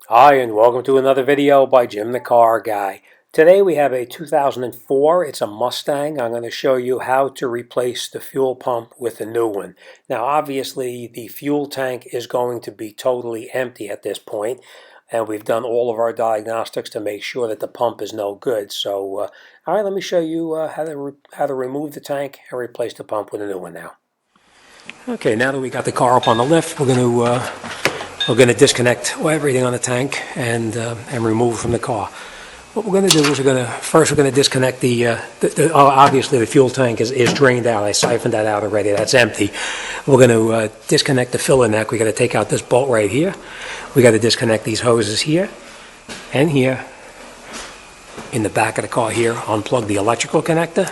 Hi, and welcome to another video by Jim the Car Guy. Today we have a 2004, it's a Mustang. I'm going to show you how to replace the fuel pump with a new one. Now obviously the fuel tank is going to be totally empty at this point, and we've done all of our diagnostics to make sure that the pump is no good. So all right, let me show you how to remove the tank and replace the pump with a new one now. Okay, now that we got the car up on the lift, we're going to disconnect everything on the tank and remove from the car. What we're going to do is we're going to disconnect obviously the fuel tank is drained out. I siphoned that out already. That's empty. We're going to disconnect the filler neck. We got to take out this bolt right here. We got to disconnect these hoses here and here in the back of the car here. Unplug the electrical connector.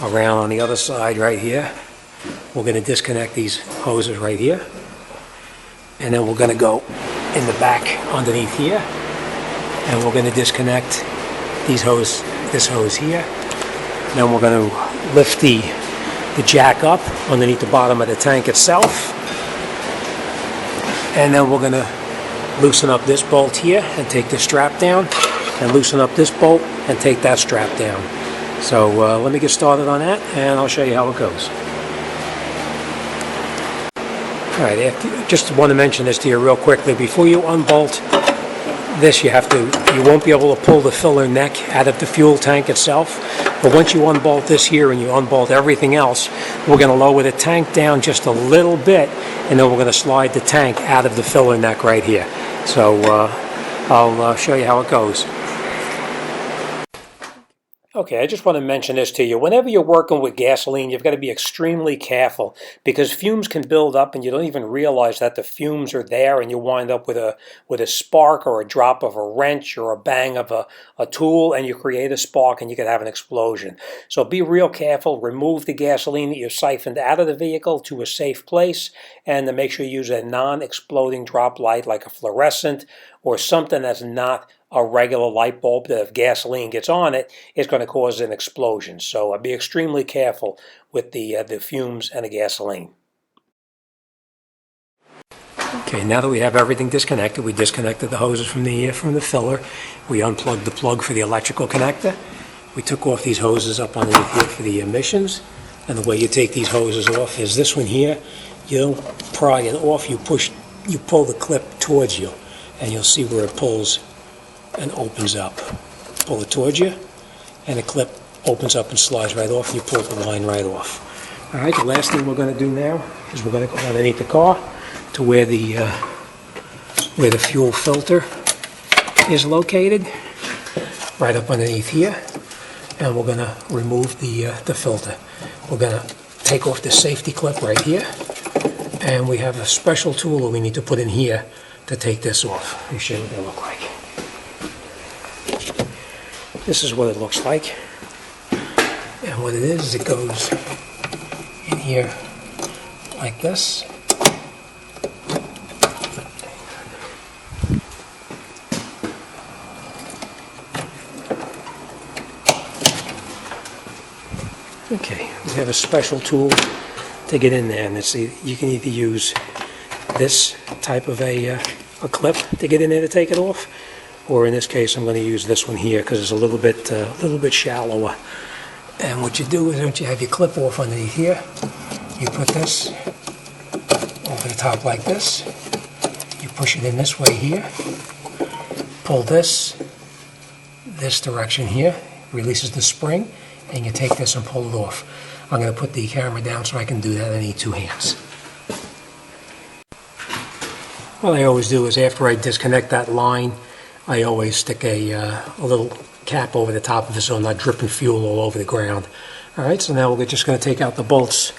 Around on the other side right here, we're going to disconnect these hoses right here. And then we're going to go in the back underneath here, and we're going to disconnect this hose here. And then we're going to lift the jack up underneath the bottom of the tank itself. And then we're going to loosen up this bolt here and take this strap down, and loosen up this bolt and take that strap down. So let me get started on that, and I'll show you how it goes. All right, just want to mention this to you real quickly. Before you unbolt this, you won't be able to pull the filler neck out of the fuel tank itself. But once you unbolt this here and you unbolt everything else, we're going to lower the tank down just a little bit, and then we're going to slide the tank out of the filler neck right here. So I'll show you how it goes. Okay, I just want to mention this to you. Whenever you're working with gasoline, you've got to be extremely careful, because fumes can build up and you don't even realize that the fumes are there, and you wind up with a spark or a drop of a wrench or a bang of a tool, and you create a spark and you could have an explosion. So be real careful. Remove the gasoline that you've siphoned out of the vehicle to a safe place, and to make sure you use a non-exploding drop light like a fluorescent or something that's not a regular light bulb, that if gasoline gets on it, it's going to cause an explosion. So be extremely careful with the fumes and the gasoline. Okay, now that we have everything disconnected, we disconnected the hoses from the filler. We unplugged the plug for the electrical connector. We took off these hoses up underneath here for the emissions. And the way you take these hoses off is this one here. You don't pry it off. You pull the clip towards you, and you'll see where it pulls and opens up. Pull it towards you, and the clip opens up and slides right off, and you pull the line right off. All right, the last thing we're going to do now is we're going to go underneath the car to where the fuel filter is located, right up underneath here, and we're going to remove the filter. We're going to take off the safety clip right here, and we have a special tool that we need to put in here to take this off. Let me show you what they look like. This is what it looks like, and what it is it goes in here like this. Okay, we have a special tool to get in there, and you can either use this type of a clip to get in there to take it off, or in this case I'm going to use this one here because it's a little bit shallower. And what you do is, once you have your clip off underneath here, you put this over the top like this. You push it in this way here, pull this direction here, releases the spring, and you take this and pull it off. I'm going to put the camera down so I can do that. I need two hands. What I always do is, after I disconnect that line, I always stick a little cap over the top of it so I'm not dripping fuel all over the ground. All right, so now we're just going to take out the bolts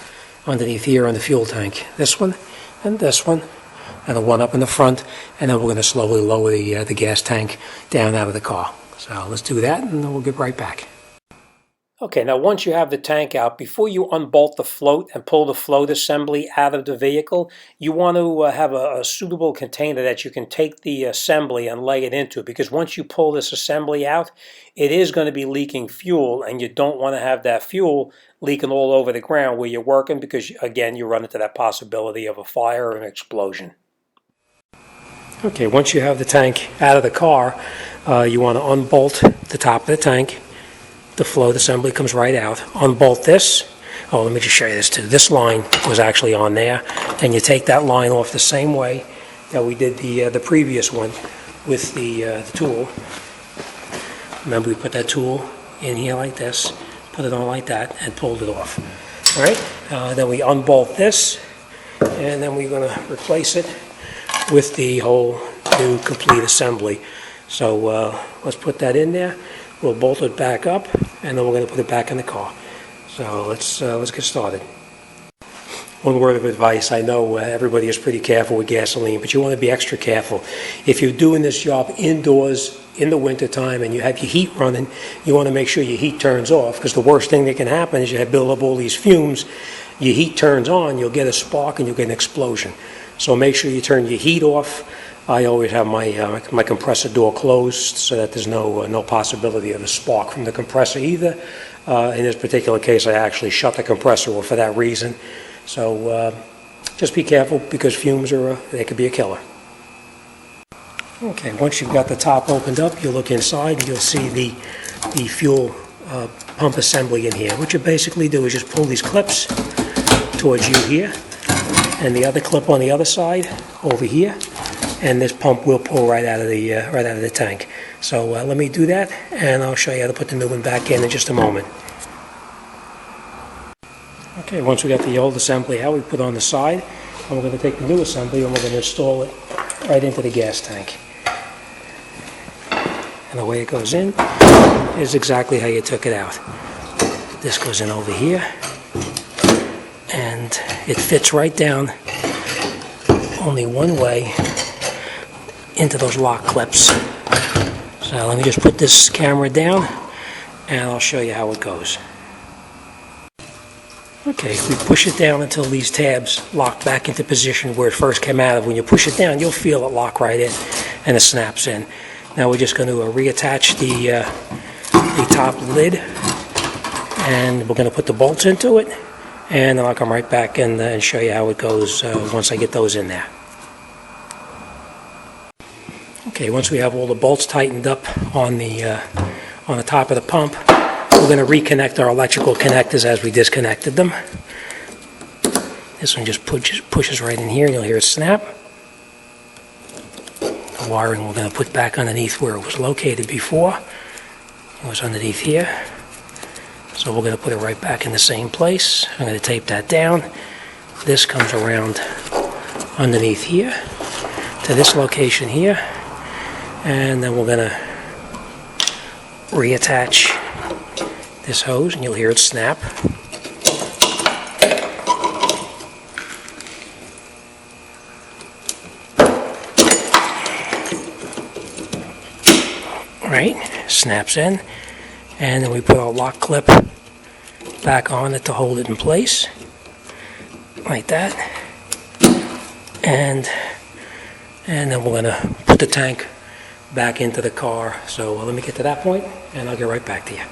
underneath here on the fuel tank. This one and this one, and the one up in the front, and then we're going to slowly lower the gas tank down out of the car. So let's do that, and then we'll get right back. Okay, now once you have the tank out, before you unbolt the float and pull the float assembly out of the vehicle, you want to have a suitable container that you can take the assembly and lay it into, because once you pull this assembly out, it is going to be leaking fuel, and you don't want to have that fuel leaking all over the ground where you're working, because again, you run into that possibility of a fire or an explosion. Okay, once you have the tank out of the car, you want to unbolt the top of the tank. The float assembly comes right out. Unbolt this. Oh, let me just show you this too. This line was actually on there, and you take that line off the same way that we did the previous one with the tool. Remember, we put that tool in here like this, put it on like that, and pulled it off. All right. Then we unbolt this, and then we're going to replace it with the whole new complete assembly. So let's put that in there. We'll bolt it back up, and then we're going to put it back in the car. So let's get started. One word of advice: I know everybody is pretty careful with gasoline, but you want to be extra careful. If you're doing this job indoors in the wintertime and you have your heat running, you want to make sure your heat turns off, because the worst thing that can happen is you have build up all these fumes. Your heat turns on, you'll get a spark and you'll get an explosion. So make sure you turn your heat off. I always have my compressor door closed so that there's no possibility of a spark from the compressor either. In this particular case, I actually shut the compressor off for that reason. So just be careful, because fumes they could be a killer. Okay, once you've got the top opened up, you'll look inside and you'll see the fuel pump assembly in here. What you basically do is just pull these clips towards you here, and the other clip on the other side over here, and this pump will pull right out of the tank. So let me do that, and I'll show you how to put the new one back in just a moment. Okay, once we got the old assembly out, we put on the side, and we're going to take the new assembly and we're going to install it right into the gas tank. And the way it goes in is exactly how you took it out. This goes in over here, and it fits right down only one way into those lock clips. So let me just put this camera down and I'll show you how it goes. Okay, we push it down until these tabs lock back into position where it first came out of. When you push it down, you'll feel it lock right in and it snaps in. Now we're just going to reattach the top lid, and we're going to put the bolts into it, and then I'll come right back and show you how it goes once I get those in there. Okay, once we have all the bolts tightened up on the top of the pump, we're going to reconnect our electrical connectors as we disconnected them. This one just pushes right in here, and you'll hear it snap. The wiring we're going to put back underneath where it was located before. It was underneath here. So we're going to put it right back in the same place. I'm going to tape that down. This comes around underneath here to this location here. And then we're going to reattach this hose, and you'll hear it snap. Right, snaps in, and then we put our lock clip back on it to hold it in place, like that. And then we're going to put the tank back into the car. So let me get to that point, and I'll get right back to you.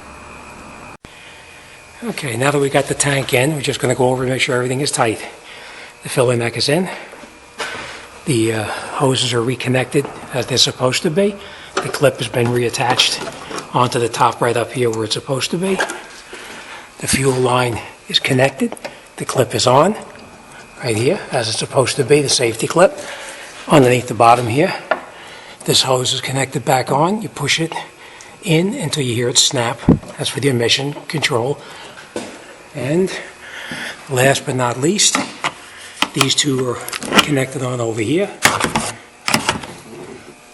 Okay, now that we got the tank in, we're just going to go over and make sure everything is tight. The filling neck is in. The hoses are reconnected as they're supposed to be. The clip has been reattached onto the top right up here where it's supposed to be. The fuel line is connected. The clip is on right here as it's supposed to be, the safety clip. Underneath the bottom here, this hose is connected back on. You push it in until you hear it snap. That's for the emission control. And last but not least, these two are connected on over here.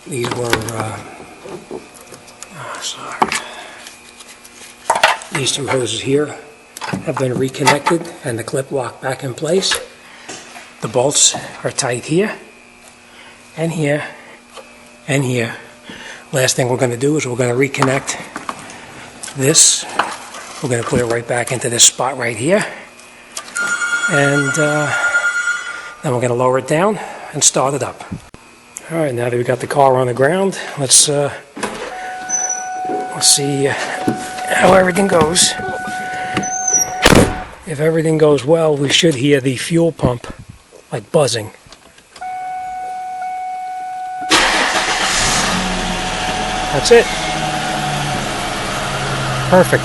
These were, these two hoses here have been reconnected and the clip locked back in place. The bolts are tight here, and here, and here. Last thing we're going to do is we're going to reconnect this. We're going to put it right back into this spot right here. And then we're going to lower it down and start it up. All right, now that we got the car on the ground, let's see how everything goes. If everything goes well, we should hear the fuel pump like buzzing. That's it. Perfect.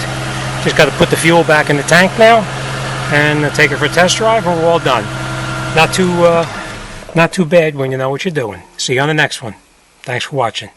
Just got to put the fuel back in the tank now and take it for a test drive, and we're all done. Not too bad when you know what you're doing. See you on the next one. Thanks for watching.